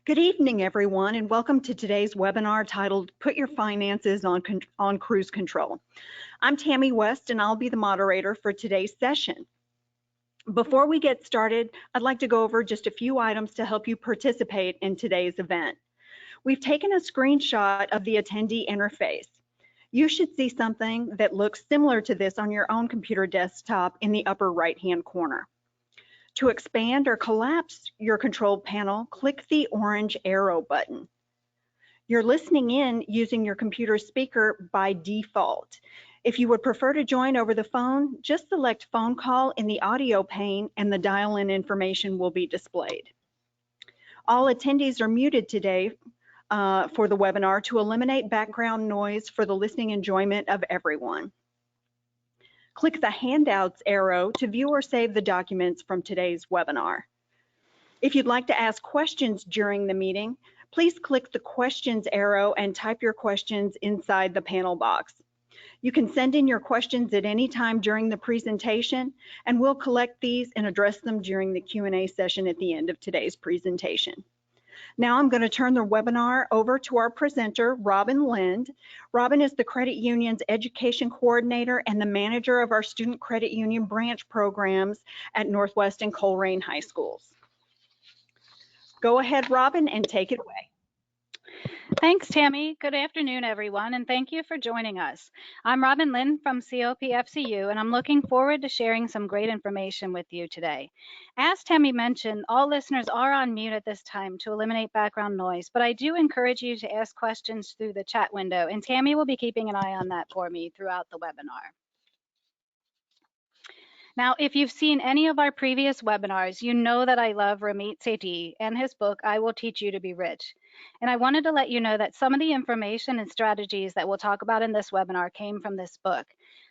Good evening, everyone, and welcome to today's webinar titled Put Your Finances on Cruise Control. I'm Tammy West, and I'll be the moderator for today's session. Before we get started, I'd like to go over just a few items to help you participate in today's event. We've taken a screenshot of the attendee interface. You should see something that looks similar to this on your own computer desktop in the upper right-hand corner. To expand or collapse your control panel, click the orange arrow button. You're listening in using your computer speaker by default. If you would prefer to join over the phone, just select phone call in the audio pane and the dial-in information will be displayed. All attendees are muted today for the webinar to eliminate background noise for the listening enjoyment of everyone. Click the handouts arrow to view or save the documents from today's webinar. If you'd like to ask questions during the meeting, please click the questions arrow and type your questions inside the panel box. You can send in your questions at any time during the presentation, and we'll collect these and address them during the Q&A session at the end of today's presentation. Now I'm going to turn the webinar over to our presenter, Robin Lind. Robin is the Credit Union's Education Coordinator and the manager of our Student Credit Union branch programs at Northwest and Colerain High Schools. Go ahead, Robin, and take it away. Thanks, Tammy. Good afternoon, everyone, and thank you for joining us. I'm Robin Lind from COPFCU, and I'm looking forward to sharing some great information with you today. As Tammy mentioned, all listeners are on mute at this time to eliminate background noise, but I do encourage you to ask questions through the chat window, and Tammy will be keeping an eye on that for me throughout the webinar. Now, if you've seen any of our previous webinars, you know that I love Ramit Sethi and his book, I Will Teach You to Be Rich. And I wanted to let you know that some of the information and strategies that we'll talk about in this webinar came from this book.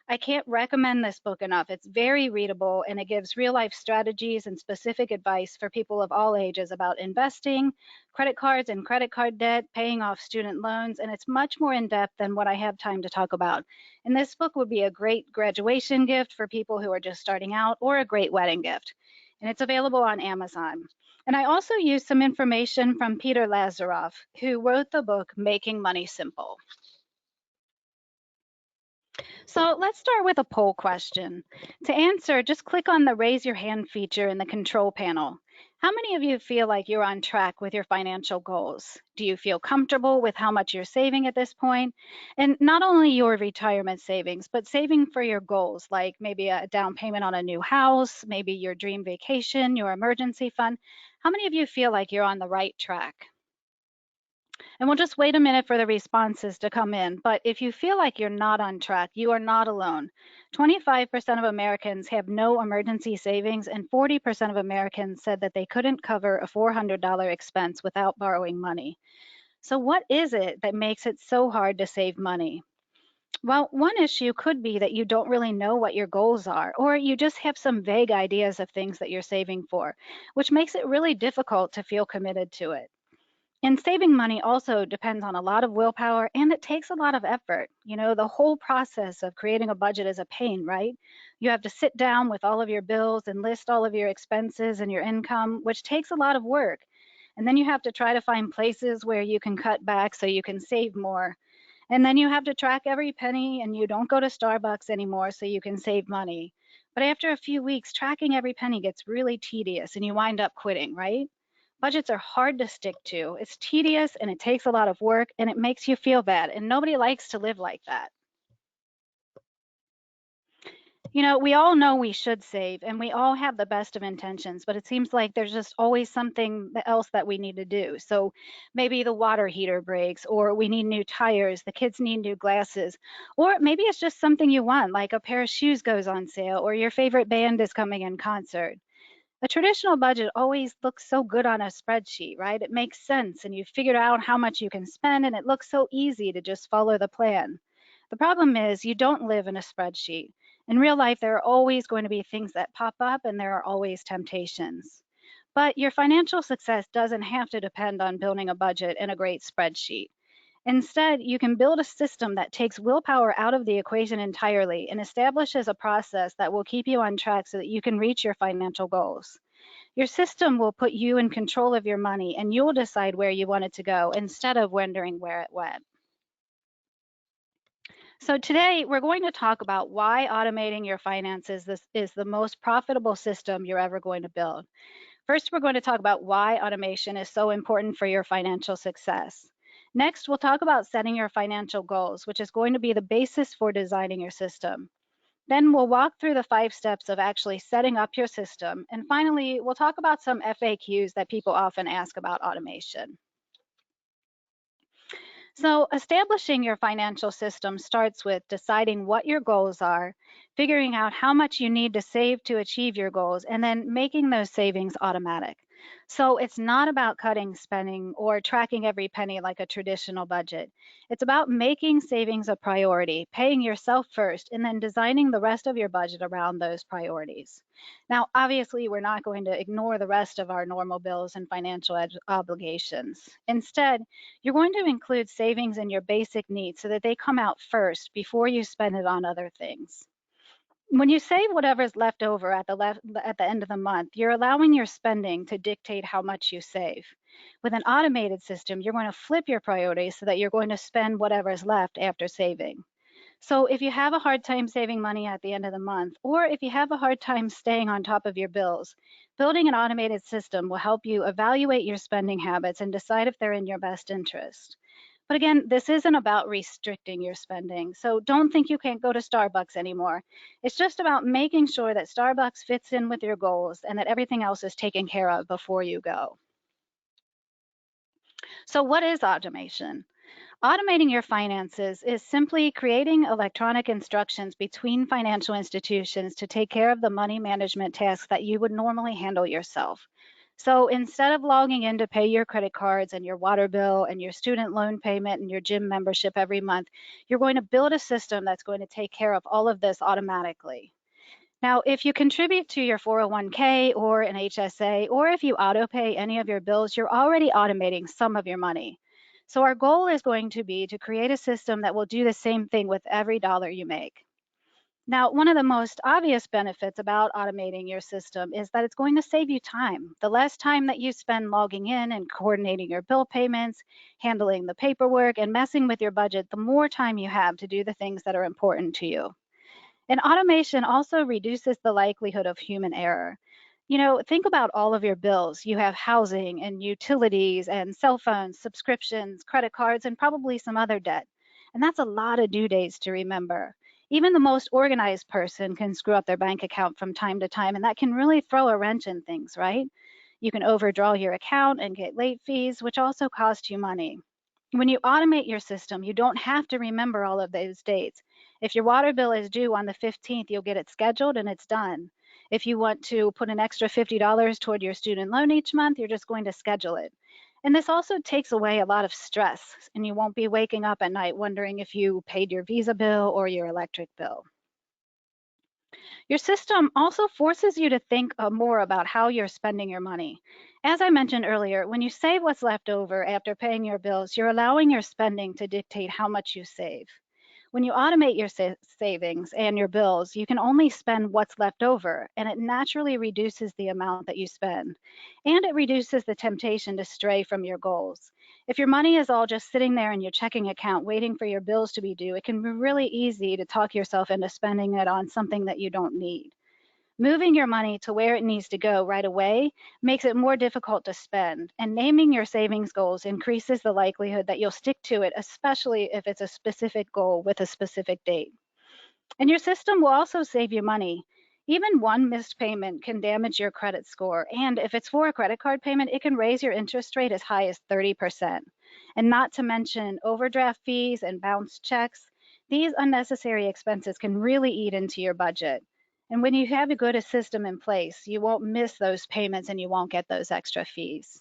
I can't recommend this book enough. It's very readable and it gives real life strategies and specific advice for people of all ages about investing, credit cards and credit card debt, paying off student loans, and it's much more in depth than what I have time to talk about. And this book would be a great graduation gift for people who are just starting out or a great wedding gift. And it's available on Amazon. And I also used some information from Peter Lazaroff, who wrote the book, Making Money Simple. So let's start with a poll question. To answer, just click on the raise your hand feature in the control panel. How many of you feel like you're on track with your financial goals? Do you feel comfortable with how much you're saving at this point? And not only your retirement savings, but saving for your goals, like maybe a down payment on a new house, maybe your dream vacation, your emergency fund. How many of you feel like you're on the right track? And we'll just wait a minute for the responses to come in. But if you feel like you're not on track, you are not alone. 25% of Americans have no emergency savings, and 40% of Americans said that they couldn't cover a $400 expense without borrowing money. So what is it that makes it so hard to save money? Well, one issue could be that you don't really know what your goals are, or you just have some vague ideas of things that you're saving for, which makes it really difficult to feel committed to it. And saving money also depends on a lot of willpower, and it takes a lot of effort. You know, the whole process of creating a budget is a pain, right? You have to sit down with all of your bills and list all of your expenses and your income, which takes a lot of work. And then you have to try to find places where you can cut back so you can save more. And then you have to track every penny, and you don't go to Starbucks anymore so you can save money. But after a few weeks, tracking every penny gets really tedious and you wind up quitting, right? Budgets are hard to stick to. It's tedious and it takes a lot of work and it makes you feel bad, and nobody likes to live like that. You know, we all know we should save and we all have the best of intentions, but it seems like there's just always something else that we need to do. So maybe the water heater breaks, or we need new tires, the kids need new glasses, or maybe it's just something you want, like a pair of shoes goes on sale or your favorite band is coming in concert. A traditional budget always looks so good on a spreadsheet, right? It makes sense and you've figured out how much you can spend and it looks so easy to just follow the plan. The problem is you don't live in a spreadsheet. In real life, there are always going to be things that pop up and there are always temptations. But your financial success doesn't have to depend on building a budget and a great spreadsheet. Instead, you can build a system that takes willpower out of the equation entirely and establishes a process that will keep you on track so that you can reach your financial goals. Your system will put you in control of your money, and you'll decide where you want it to go instead of wondering where it went. So today we're going to talk about why automating your finances is the most profitable system you're ever going to build. First, we're going to talk about why automation is so important for your financial success. Next, we'll talk about setting your financial goals, which is going to be the basis for designing your system. Then we'll walk through the 5 steps of actually setting up your system. And finally, we'll talk about some FAQs that people often ask about automation. So establishing your financial system starts with deciding what your goals are, figuring out how much you need to save to achieve your goals, and then making those savings automatic. So it's not about cutting spending or tracking every penny like a traditional budget. It's about making savings a priority, paying yourself first, and then designing the rest of your budget around those priorities. Now, obviously, we're not going to ignore the rest of our normal bills and financial obligations. Instead, you're going to include savings in your basic needs so that they come out first before you spend it on other things. When you save whatever's left over at the end of the month, you're allowing your spending to dictate how much you save. With an automated system, you're going to flip your priorities so that you're going to spend whatever's left after saving. So if you have a hard time saving money at the end of the month, or if you have a hard time staying on top of your bills, building an automated system will help you evaluate your spending habits and decide if they're in your best interest. But again, this isn't about restricting your spending. So don't think you can't go to Starbucks anymore. It's just about making sure that Starbucks fits in with your goals and that everything else is taken care of before you go. So what is automation? Automating your finances is simply creating electronic instructions between financial institutions to take care of the money management tasks that you would normally handle yourself. So instead of logging in to pay your credit cards and your water bill and your student loan payment and your gym membership every month, you're going to build a system that's going to take care of all of this automatically. Now, if you contribute to your 401k or an HSA, or if you auto pay any of your bills, you're already automating some of your money. So our goal is going to be to create a system that will do the same thing with every dollar you make. Now, one of the most obvious benefits about automating your system is that it's going to save you time. The less time that you spend logging in and coordinating your bill payments, handling the paperwork, and messing with your budget, the more time you have to do the things that are important to you. And automation also reduces the likelihood of human error. You know, think about all of your bills. You have housing and utilities and cell phones, subscriptions, credit cards, and probably some other debt. And that's a lot of due dates to remember. Even the most organized person can screw up their bank account from time to time, and that can really throw a wrench in things, right? You can overdraw your account and get late fees, which also cost you money. When you automate your system, you don't have to remember all of those dates. If your water bill is due on the 15th, you'll get it scheduled and it's done. If you want to put an extra $50 toward your student loan each month, you're just going to schedule it. And this also takes away a lot of stress, and you won't be waking up at night wondering if you paid your Visa bill or your electric bill. Your system also forces you to think more about how you're spending your money. As I mentioned earlier, when you save what's left over after paying your bills, you're allowing your spending to dictate how much you save. When you automate your savings and your bills, you can only spend what's left over, and it naturally reduces the amount that you spend. And it reduces the temptation to stray from your goals. If your money is all just sitting there in your checking account waiting for your bills to be due, it can be really easy to talk yourself into spending it on something that you don't need. Moving your money to where it needs to go right away makes it more difficult to spend, and naming your savings goals increases the likelihood that you'll stick to it, especially if it's a specific goal with a specific date. And your system will also save you money. Even one missed payment can damage your credit score, and if it's for a credit card payment, it can raise your interest rate as high as 30%. And not to mention overdraft fees and bounced checks. These unnecessary expenses can really eat into your budget. And when you have a good system in place, you won't miss those payments and you won't get those extra fees.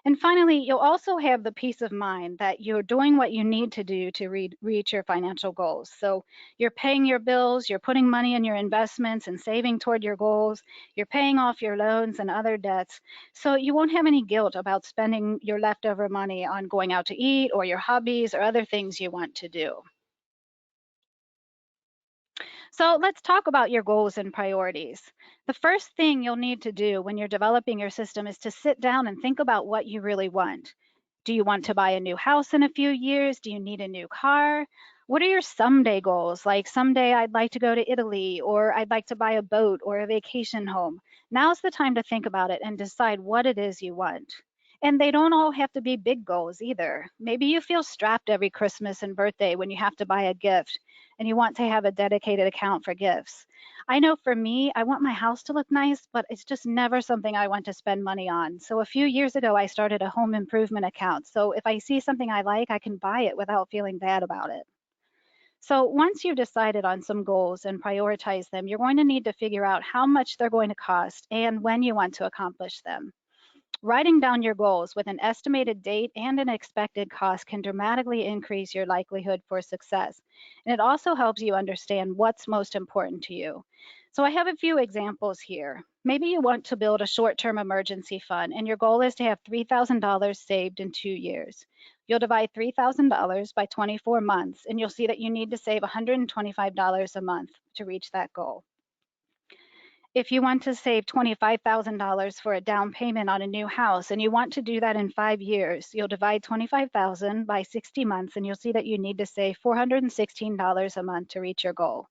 And finally, you'll also have the peace of mind that you're doing what you need to do to reach your financial goals. So you're paying your bills, you're putting money in your investments and saving toward your goals, you're paying off your loans and other debts. So you won't have any guilt about spending your leftover money on going out to eat or your hobbies or other things you want to do. So let's talk about your goals and priorities. The first thing you'll need to do when you're developing your system is to sit down and think about what you really want. Do you want to buy a new house in a few years? Do you need a new car? What are your someday goals? Like someday I'd like to go to Italy, or I'd like to buy a boat or a vacation home. Now's the time to think about it and decide what it is you want. And they don't all have to be big goals either. Maybe you feel strapped every Christmas and birthday when you have to buy a gift and you want to have a dedicated account for gifts. I know for me, I want my house to look nice, but it's just never something I want to spend money on. So a few years ago, I started a home improvement account. So if I see something I like, I can buy it without feeling bad about it. So once you've decided on some goals and prioritize them, you're going to need to figure out how much they're going to cost and when you want to accomplish them. Writing down your goals with an estimated date and an expected cost can dramatically increase your likelihood for success. And it also helps you understand what's most important to you. So I have a few examples here. Maybe you want to build a short-term emergency fund and your goal is to have $3,000 saved in 2 years. You'll divide $3,000 by 24 months and you'll see that you need to save $125 a month to reach that goal. If you want to save $25,000 for a down payment on a new house and you want to do that in 5 years, you'll divide $25,000 by 60 months and you'll see that you need to save $416 a month to reach your goal.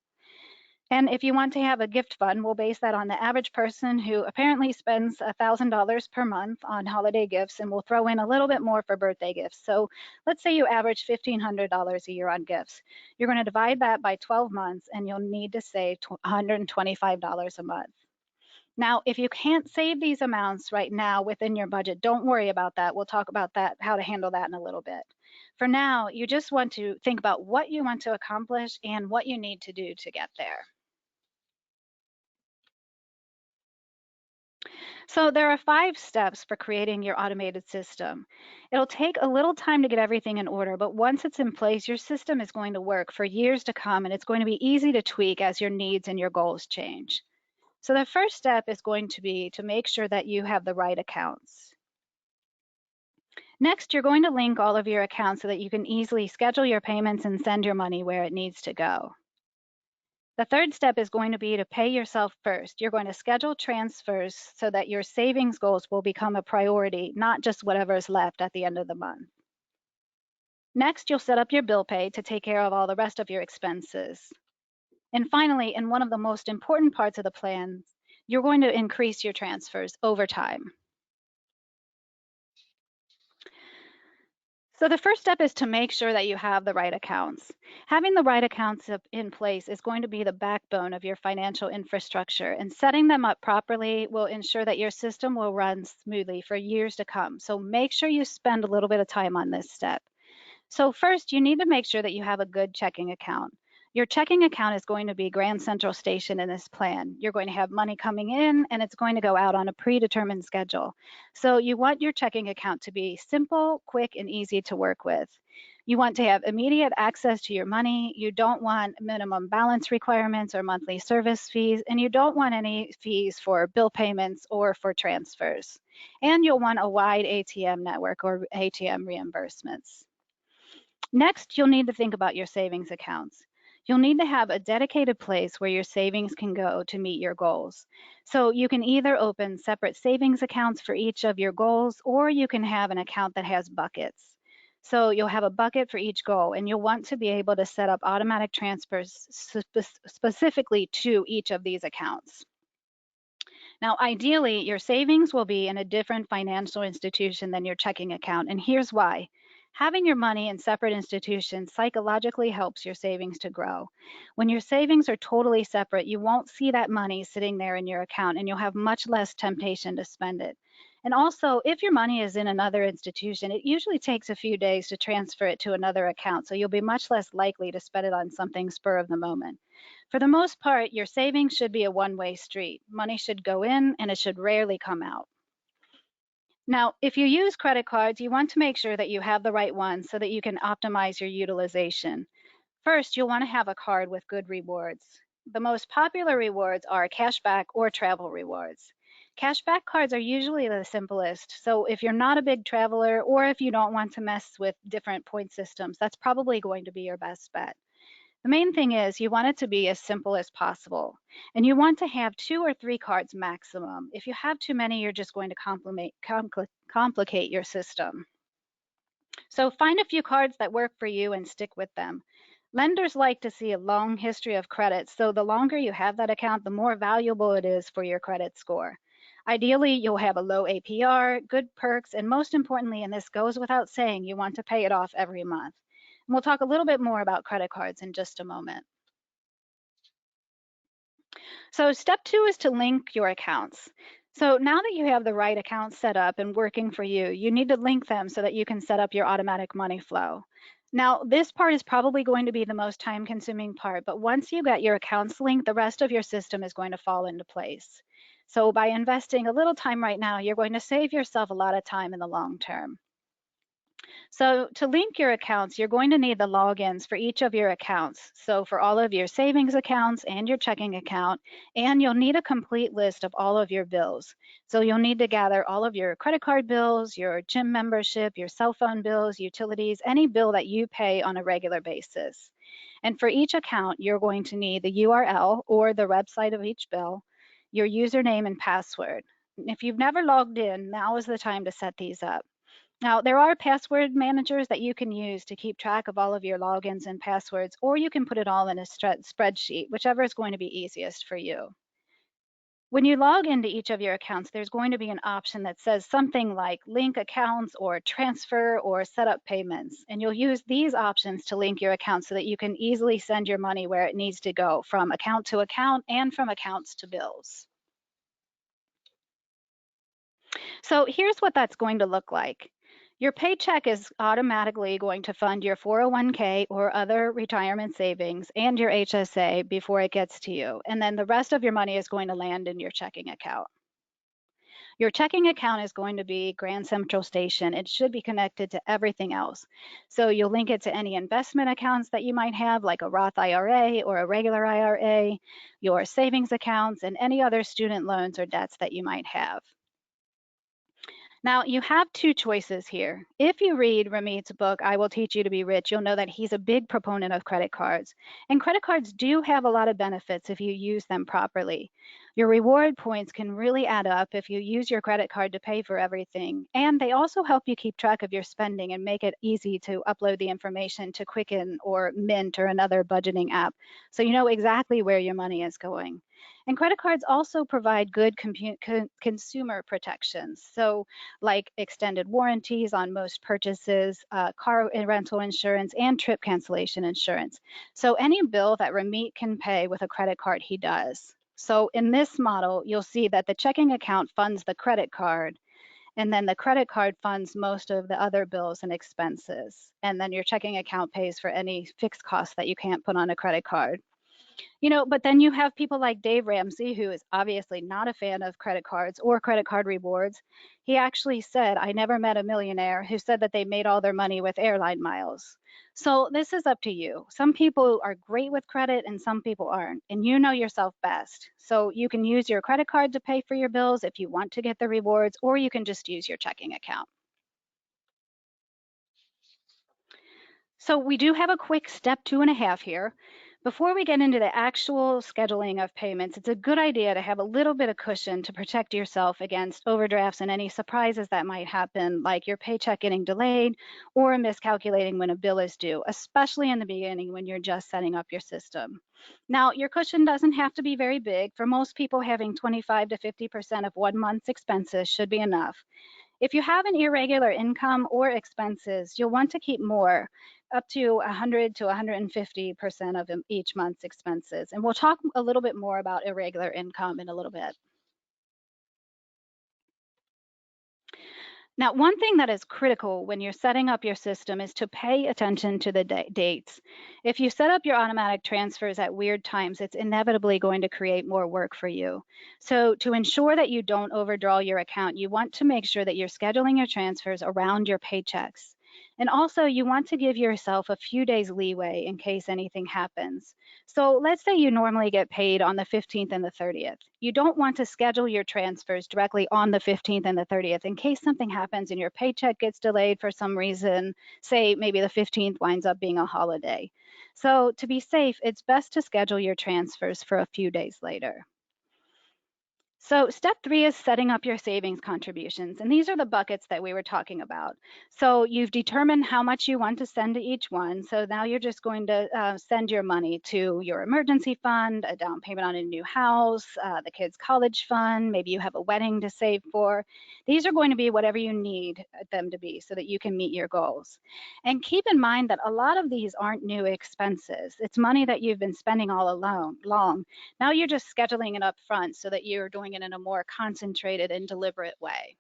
And if you want to have a gift fund, we'll base that on the average person who apparently spends $1,000 per month on holiday gifts, and we'll throw in a little bit more for birthday gifts. So let's say you average $1,500 a year on gifts. You're going to divide that by 12 months and you'll need to save $125 a month. Now, if you can't save these amounts right now within your budget, don't worry about that. We'll talk about that, how to handle that in a little bit. For now, you just want to think about what you want to accomplish and what you need to do to get there. So there are 5 steps for creating your automated system. It'll take a little time to get everything in order, but once it's in place, your system is going to work for years to come, and it's going to be easy to tweak as your needs and your goals change. So the first step is going to be to make sure that you have the right accounts. Next, you're going to link all of your accounts so that you can easily schedule your payments and send your money where it needs to go. The third step is going to be to pay yourself first. You're going to schedule transfers so that your savings goals will become a priority, not just whatever's left at the end of the month. Next, you'll set up your bill pay to take care of all the rest of your expenses. And finally, and one of the most important parts of the plan, you're going to increase your transfers over time. So the first step is to make sure that you have the right accounts. Having the right accounts in place is going to be the backbone of your financial infrastructure, and setting them up properly will ensure that your system will run smoothly for years to come. So make sure you spend a little bit of time on this step. So first, you need to make sure that you have a good checking account. Your checking account is going to be Grand Central Station in this plan. You're going to have money coming in and it's going to go out on a predetermined schedule. So you want your checking account to be simple, quick, and easy to work with. You want to have immediate access to your money. You don't want minimum balance requirements or monthly service fees, and you don't want any fees for bill payments or for transfers. And you'll want a wide ATM network or ATM reimbursements. Next, you'll need to think about your savings accounts. You'll need to have a dedicated place where your savings can go to meet your goals. So you can either open separate savings accounts for each of your goals, or you can have an account that has buckets. So you'll have a bucket for each goal, and you'll want to be able to set up automatic transfers specifically to each of these accounts. Now, ideally, your savings will be in a different financial institution than your checking account, and here's why. Having your money in separate institutions psychologically helps your savings to grow. When your savings are totally separate, you won't see that money sitting there in your account and you'll have much less temptation to spend it. And also, if your money is in another institution, it usually takes a few days to transfer it to another account, so you'll be much less likely to spend it on something spur of the moment. For the most part, your savings should be a one-way street. Money should go in and it should rarely come out. Now, if you use credit cards, you want to make sure that you have the right ones so that you can optimize your utilization. First, you'll want to have a card with good rewards. The most popular rewards are cashback or travel rewards. Cashback cards are usually the simplest, so if you're not a big traveler or if you don't want to mess with different point systems, that's probably going to be your best bet. The main thing is you want it to be as simple as possible, and you want to have 2 or 3 cards maximum. If you have too many, you're just going to complicate your system. So find a few cards that work for you and stick with them. Lenders like to see a long history of credit, so the longer you have that account, the more valuable it is for your credit score. Ideally, you'll have a low APR, good perks, and most importantly, and this goes without saying, you want to pay it off every month. And we'll talk a little bit more about credit cards in just a moment. So step 2 is to link your accounts. So now that you have the right accounts set up and working for you, you need to link them so that you can set up your automatic money flow. Now, this part is probably going to be the most time-consuming part, but once you get your accounts linked, the rest of your system is going to fall into place. So by investing a little time right now, you're going to save yourself a lot of time in the long term. So to link your accounts, you're going to need the logins for each of your accounts. So for all of your savings accounts and your checking account, and you'll need a complete list of all of your bills. So you'll need to gather all of your credit card bills, your gym membership, your cell phone bills, utilities, any bill that you pay on a regular basis. And for each account, you're going to need the URL or the website of each bill, your username and password. If you've never logged in, now is the time to set these up. Now, there are password managers that you can use to keep track of all of your logins and passwords, or you can put it all in a spreadsheet, whichever is going to be easiest for you. When you log into each of your accounts, there's going to be an option that says something like link accounts or transfer or set up payments. And you'll use these options to link your accounts so that you can easily send your money where it needs to go, from account to account and from accounts to bills. So here's what that's going to look like. Your paycheck is automatically going to fund your 401k or other retirement savings and your HSA before it gets to you. And then the rest of your money is going to land in your checking account. Your checking account is going to be Grand Central Station. It should be connected to everything else. So you'll link it to any investment accounts that you might have, like a Roth IRA or a regular IRA, your savings accounts, and any other student loans or debts that you might have. Now, you have 2 choices here. If you read Ramit's book, I Will Teach You to Be Rich, you'll know that he's a big proponent of credit cards. And credit cards do have a lot of benefits if you use them properly. Your reward points can really add up if you use your credit card to pay for everything. And they also help you keep track of your spending and make it easy to upload the information to Quicken or Mint or another budgeting app, so you know exactly where your money is going. And credit cards also provide good consumer protections. So like extended warranties on most purchases, car and rental insurance, and trip cancellation insurance. So any bill that Ramit can pay with a credit card, he does. So in this model, you'll see that the checking account funds the credit card, and then the credit card funds most of the other bills and expenses. And then your checking account pays for any fixed costs that you can't put on a credit card. You know, but then you have people like Dave Ramsey, who is obviously not a fan of credit cards or credit card rewards. He actually said, I never met a millionaire who said that they made all their money with airline miles. So this is up to you. Some people are great with credit and some people aren't, and you know yourself best. So you can use your credit card to pay for your bills if you want to get the rewards, or you can just use your checking account. So we do have a quick step 2.5 here. Before we get into the actual scheduling of payments, it's a good idea to have a little bit of cushion to protect yourself against overdrafts and any surprises that might happen, like your paycheck getting delayed or miscalculating when a bill is due, especially in the beginning when you're just setting up your system. Now, your cushion doesn't have to be very big. For most people, having 25 to 50% of 1 month's expenses should be enough. If you have an irregular income or expenses, you'll want to keep more, up to 100 to 150% of each month's expenses. And we'll talk a little bit more about irregular income in a little bit. Now, one thing that is critical when you're setting up your system is to pay attention to the dates. If you set up your automatic transfers at weird times, it's inevitably going to create more work for you. So to ensure that you don't overdraw your account, you want to make sure that you're scheduling your transfers around your paychecks. And also, you want to give yourself a few days leeway in case anything happens. So let's say you normally get paid on the 15th and the 30th. You don't want to schedule your transfers directly on the 15th and the 30th in case something happens and your paycheck gets delayed for some reason. Say maybe the 15th winds up being a holiday. So to be safe, it's best to schedule your transfers for a few days later. So step 3 is setting up your savings contributions. And these are the buckets that we were talking about. So you've determined how much you want to send to each one. So now you're just going to send your money to your emergency fund, a down payment on a new house, the kids' college fund, maybe you have a wedding to save for. These are going to be whatever you need them to be so that you can meet your goals. And keep in mind that a lot of these aren't new expenses. It's money that you've been spending all along. Now you're just scheduling it up front so that you're doing it in a more concentrated and deliberate way.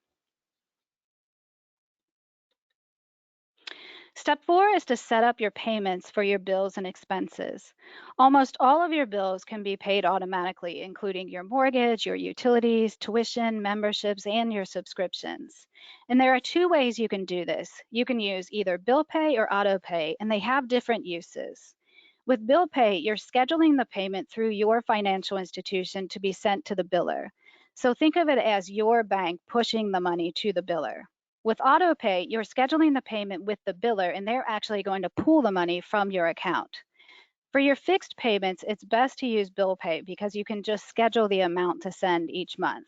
Step 4 is to set up your payments for your bills and expenses. Almost all of your bills can be paid automatically, including your mortgage, your utilities, tuition, memberships, and your subscriptions. And there are 2 ways you can do this. You can use either bill pay or auto pay, and they have different uses. With bill pay, you're scheduling the payment through your financial institution to be sent to the biller. So think of it as your bank pushing the money to the biller. With auto pay, you're scheduling the payment with the biller and they're actually going to pull the money from your account. For your fixed payments, it's best to use bill pay because you can just schedule the amount to send each month.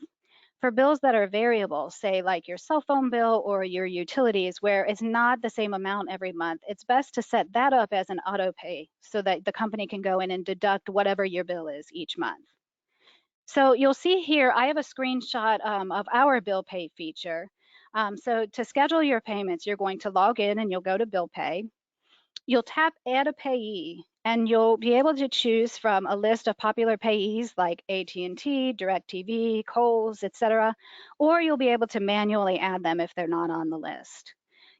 For bills that are variable, say like your cell phone bill or your utilities, where it's not the same amount every month, it's best to set that up as an auto pay so that the company can go in and deduct whatever your bill is each month. So you'll see here, I have a screenshot of our bill pay feature. So to schedule your payments, you're going to log in and you'll go to bill pay. You'll tap add a payee and you'll be able to choose from a list of popular payees like AT&T, DirecTV, Kohl's, etc. Or you'll be able to manually add them if they're not on the list.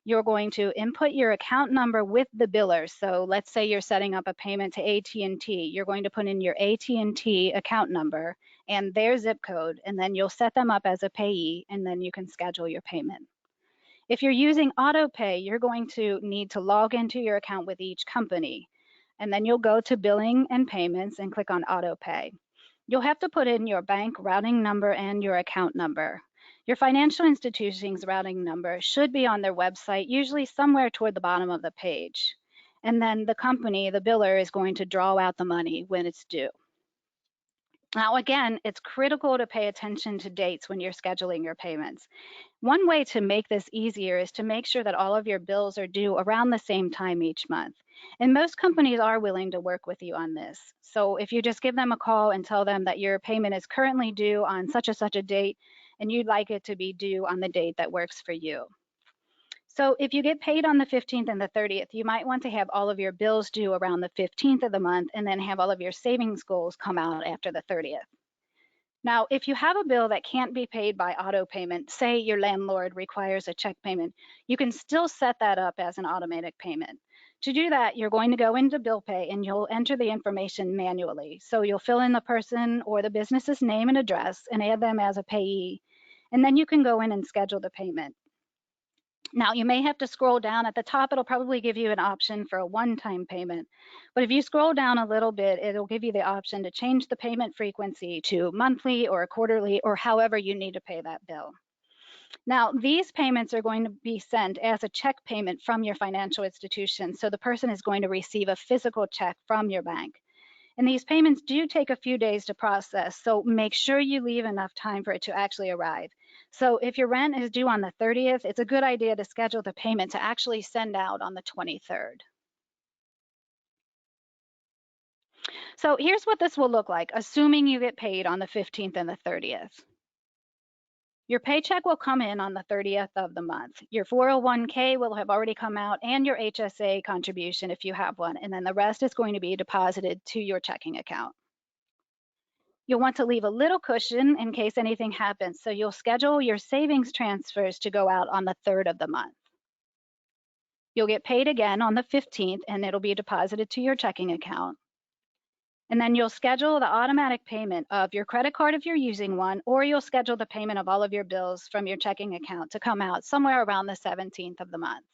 You're going to input your account number with the biller. So let's say you're setting up a payment to AT&T. You're going to put in your AT&T account number and their zip code, and then you'll set them up as a payee, and then you can schedule your payment. If you're using auto pay, you're going to need to log into your account with each company, and then you'll go to billing and payments and click on auto pay. You'll have to put in your bank routing number and your account number. Your financial institution's routing number should be on their website, usually somewhere toward the bottom of the page. And then the company, the biller, is going to draw out the money when it's due. Now, again, it's critical to pay attention to dates when you're scheduling your payments. One way to make this easier is to make sure that all of your bills are due around the same time each month. And most companies are willing to work with you on this. So if you just give them a call and tell them that your payment is currently due on such and such a date, and you'd like it to be due on the date that works for you. So if you get paid on the 15th and the 30th, you might want to have all of your bills due around the 15th of the month and then have all of your savings goals come out after the 30th. Now, if you have a bill that can't be paid by auto payment, say your landlord requires a check payment, you can still set that up as an automatic payment. To do that, you're going to go into bill pay and you'll enter the information manually. So you'll fill in the person or the business's name and address and add them as a payee. And then you can go in and schedule the payment. Now, you may have to scroll down. At the top, it'll probably give you an option for a one-time payment. But if you scroll down a little bit, it'll give you the option to change the payment frequency to monthly or quarterly or however you need to pay that bill. Now, these payments are going to be sent as a check payment from your financial institution. So the person is going to receive a physical check from your bank. And these payments do take a few days to process, so make sure you leave enough time for it to actually arrive. So if your rent is due on the 30th, it's a good idea to schedule the payment to actually send out on the 23rd. So here's what this will look like, assuming you get paid on the 15th and the 30th. Your paycheck will come in on the 30th of the month. Your 401k will have already come out and your HSA contribution if you have one, and then the rest is going to be deposited to your checking account. You'll want to leave a little cushion in case anything happens. So you'll schedule your savings transfers to go out on the 3rd of the month. You'll get paid again on the 15th, and it'll be deposited to your checking account. And then you'll schedule the automatic payment of your credit card if you're using one, or you'll schedule the payment of all of your bills from your checking account to come out somewhere around the 17th of the month.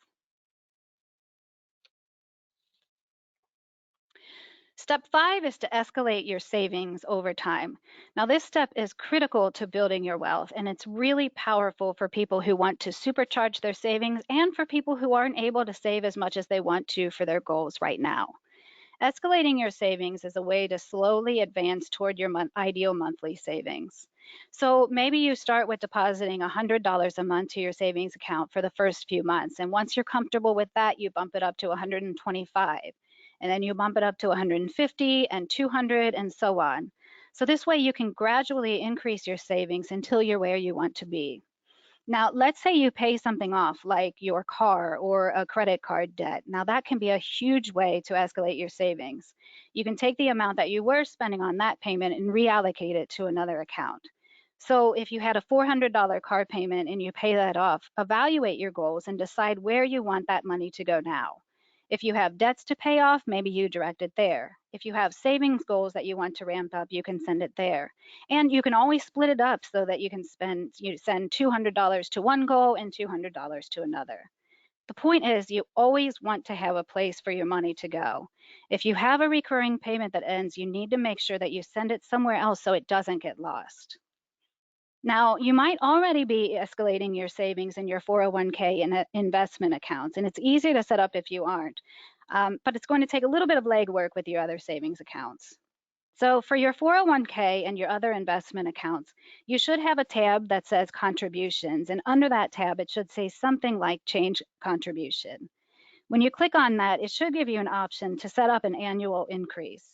Step 5 is to escalate your savings over time. Now, this step is critical to building your wealth, and it's really powerful for people who want to supercharge their savings and for people who aren't able to save as much as they want to for their goals right now. Escalating your savings is a way to slowly advance toward your ideal monthly savings. So maybe you start with depositing $100 a month to your savings account for the first few months. And once you're comfortable with that, you bump it up to $125. And then you bump it up to $150 and $200 and so on. So this way you can gradually increase your savings until you're where you want to be. Now, let's say you pay something off like your car or a credit card debt. Now, that can be a huge way to escalate your savings. You can take the amount that you were spending on that payment and reallocate it to another account. So if you had a $400 car payment and you pay that off, evaluate your goals and decide where you want that money to go now. If you have debts to pay off, maybe you direct it there. If you have savings goals that you want to ramp up, you can send it there. And you can always split it up so that you can send $200 to one goal and $200 to another. The point is, you always want to have a place for your money to go. If you have a recurring payment that ends, you need to make sure that you send it somewhere else so it doesn't get lost. Now, you might already be escalating your savings in your 401k and investment accounts, and it's easy to set up if you aren't, but it's going to take a little bit of legwork with your other savings accounts. So for your 401k and your other investment accounts, you should have a tab that says contributions, and under that tab, it should say something like change contribution. When you click on that, it should give you an option to set up an annual increase.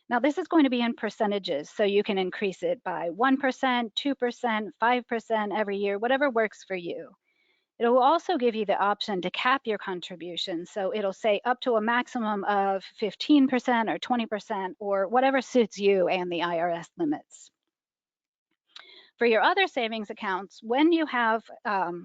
Now, this is going to be in percentages, so you can increase it by 1%, 2%, 5% every year, whatever works for you. It will also give you the option to cap your contribution, so it'll say up to a maximum of 15% or 20% or whatever suits you and the IRS limits. For your other savings accounts, when you have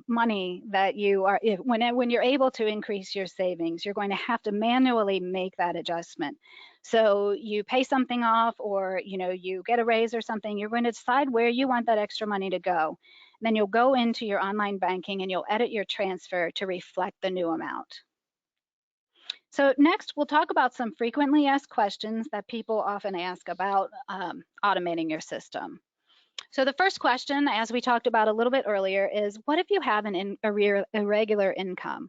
money that you are, when you're able to increase your savings, you're going to have to manually make that adjustment. So you pay something off, or you get a raise or something, you're going to decide where you want that extra money to go. Then you'll go into your online banking and you'll edit your transfer to reflect the new amount. So next, we'll talk about some frequently asked questions that people often ask about automating your system. So the first question, as we talked about a little bit earlier, is what if you have an irregular income?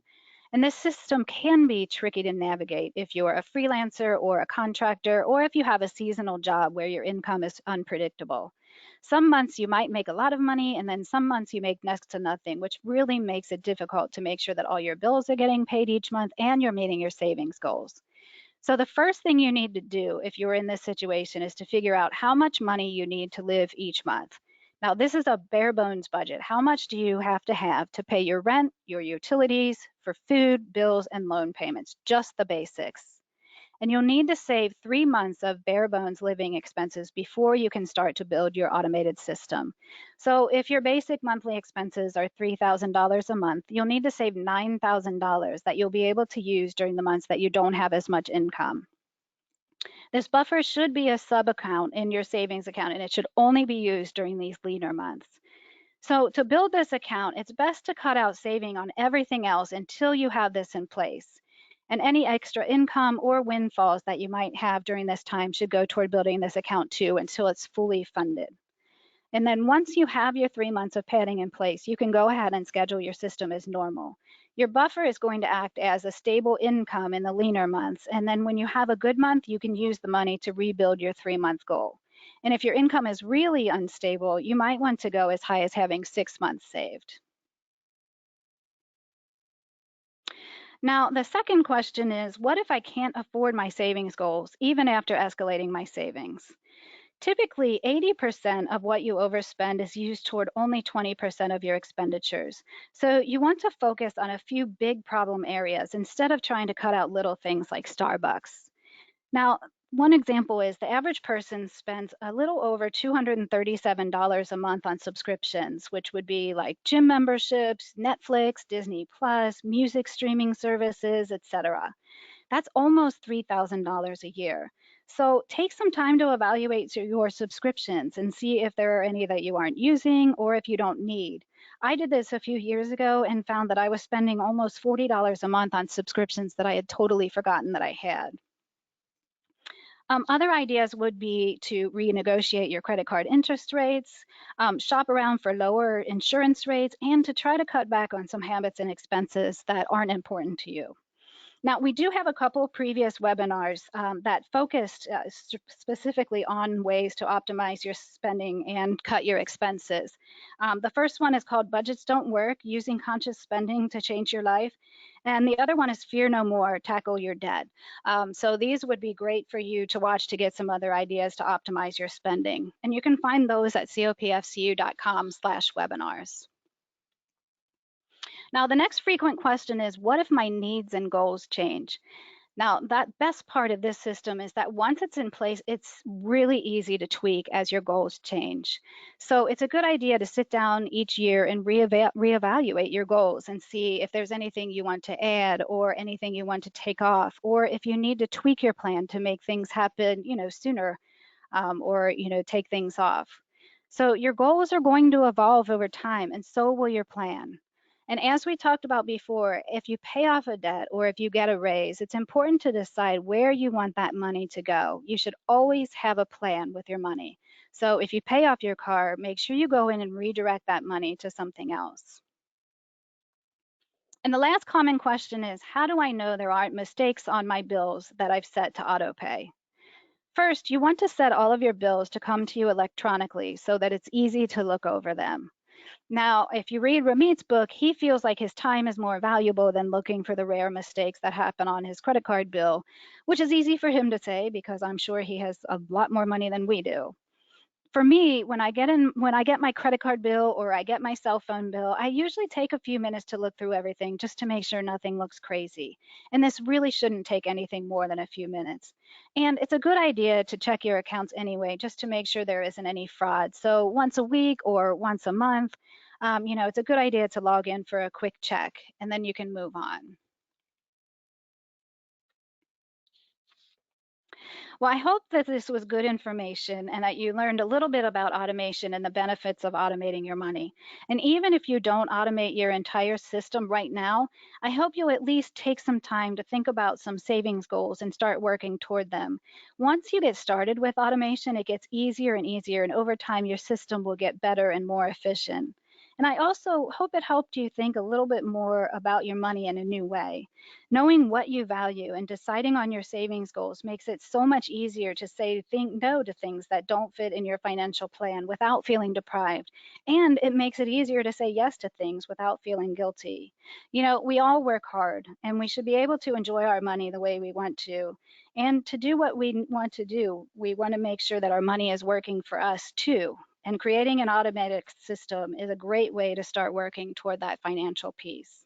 And this system can be tricky to navigate if you're a freelancer or a contractor, or if you have a seasonal job where your income is unpredictable. Some months you might make a lot of money, and then some months you make next to nothing, which really makes it difficult to make sure that all your bills are getting paid each month and you're meeting your savings goals. So the first thing you need to do if you're in this situation is to figure out how much money you need to live each month. Now, this is a bare bones budget. How much do you have to pay your rent, your utilities, for food, bills, and loan payments? Just the basics. And you'll need to save 3 months of bare bones living expenses before you can start to build your automated system. So if your basic monthly expenses are $3,000 a month, you'll need to save $9,000 that you'll be able to use during the months that you don't have as much income. This buffer should be a sub account in your savings account, and it should only be used during these leaner months. So to build this account, it's best to cut out saving on everything else until you have this in place. And any extra income or windfalls that you might have during this time should go toward building this account too until it's fully funded. And then once you have your 3 months of padding in place, you can go ahead and schedule your system as normal. Your buffer is going to act as a stable income in the leaner months. And then when you have a good month, you can use the money to rebuild your 3-month goal. And if your income is really unstable, you might want to go as high as having 6 months saved. Now, the second question is, what if I can't afford my savings goals, even after escalating my savings? Typically, 80% of what you overspend is used toward only 20% of your expenditures. So you want to focus on a few big problem areas instead of trying to cut out little things like Starbucks. Now, one example is the average person spends a little over $237 a month on subscriptions, which would be like gym memberships, Netflix, Disney Plus, music streaming services, etc. That's almost $3,000 a year. So take some time to evaluate your subscriptions and see if there are any that you aren't using or if you don't need. I did this a few years ago and found that I was spending almost $40 a month on subscriptions that I had totally forgotten that I had. Other ideas would be to renegotiate your credit card interest rates, shop around for lower insurance rates, and to try to cut back on some habits and expenses that aren't important to you. Now, we do have a couple of previous webinars that focused specifically on ways to optimize your spending and cut your expenses. The first one is called Budgets Don't Work, Using Conscious Spending to Change Your Life. And the other one is Fear No More, Tackle Your Debt. So these would be great for you to watch to get some other ideas to optimize your spending. And you can find those at copfcu.com/webinars. Now, the next frequent question is, what if my needs and goals change? Now, that best part of this system is that once it's in place, it's really easy to tweak as your goals change. So it's a good idea to sit down each year and reevaluate your goals and see if there's anything you want to add or anything you want to take off, or if you need to tweak your plan to make things happen, sooner, or, take things off. So your goals are going to evolve over time, and so will your plan. And as we talked about before, if you pay off a debt or if you get a raise, it's important to decide where you want that money to go. You should always have a plan with your money. So if you pay off your car, make sure you go in and redirect that money to something else. And the last common question is, how do I know there aren't mistakes on my bills that I've set to auto pay? First, you want to set all of your bills to come to you electronically so that it's easy to look over them. Now, if you read Ramit's book, he feels like his time is more valuable than looking for the rare mistakes that happen on his credit card bill, which is easy for him to say because I'm sure he has a lot more money than we do. For me, when I get my credit card bill or I get my cell phone bill, I usually take a few minutes to look through everything just to make sure nothing looks crazy. And this really shouldn't take anything more than a few minutes. And it's a good idea to check your accounts anyway, just to make sure there isn't any fraud. So once a week or once a month, it's a good idea to log in for a quick check, and then you can move on. Well, I hope that this was good information and that you learned a little bit about automation and the benefits of automating your money. And even if you don't automate your entire system right now, I hope you'll at least take some time to think about some savings goals and start working toward them. Once you get started with automation, it gets easier and easier, and over time, your system will get better and more efficient. And I also hope it helped you think a little bit more about your money in a new way. Knowing what you value and deciding on your savings goals makes it so much easier to say no to things that don't fit in your financial plan without feeling deprived. And it makes it easier to say yes to things without feeling guilty. We all work hard and we should be able to enjoy our money the way we want to. And to do what we want to do, we want to make sure that our money is working for us too. And creating an automatic system is a great way to start working toward that financial piece.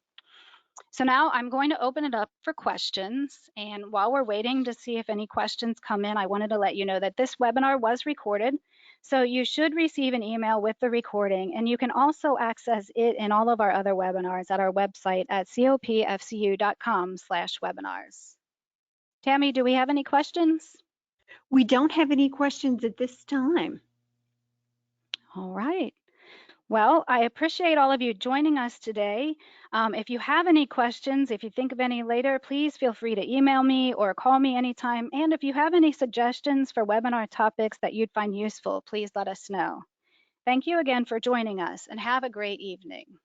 So now I'm going to open it up for questions. And while we're waiting to see if any questions come in, I wanted to let you know that this webinar was recorded. So you should receive an email with the recording, and you can also access it and all of our other webinars at our website at copfcu.com/webinars. Tammy, do we have any questions? We don't have any questions at this time. All right. Well, I appreciate all of you joining us today. If you have any questions, if you think of any later, please feel free to email me or call me anytime. And if you have any suggestions for webinar topics that you'd find useful, please let us know. Thank you again for joining us, and have a great evening.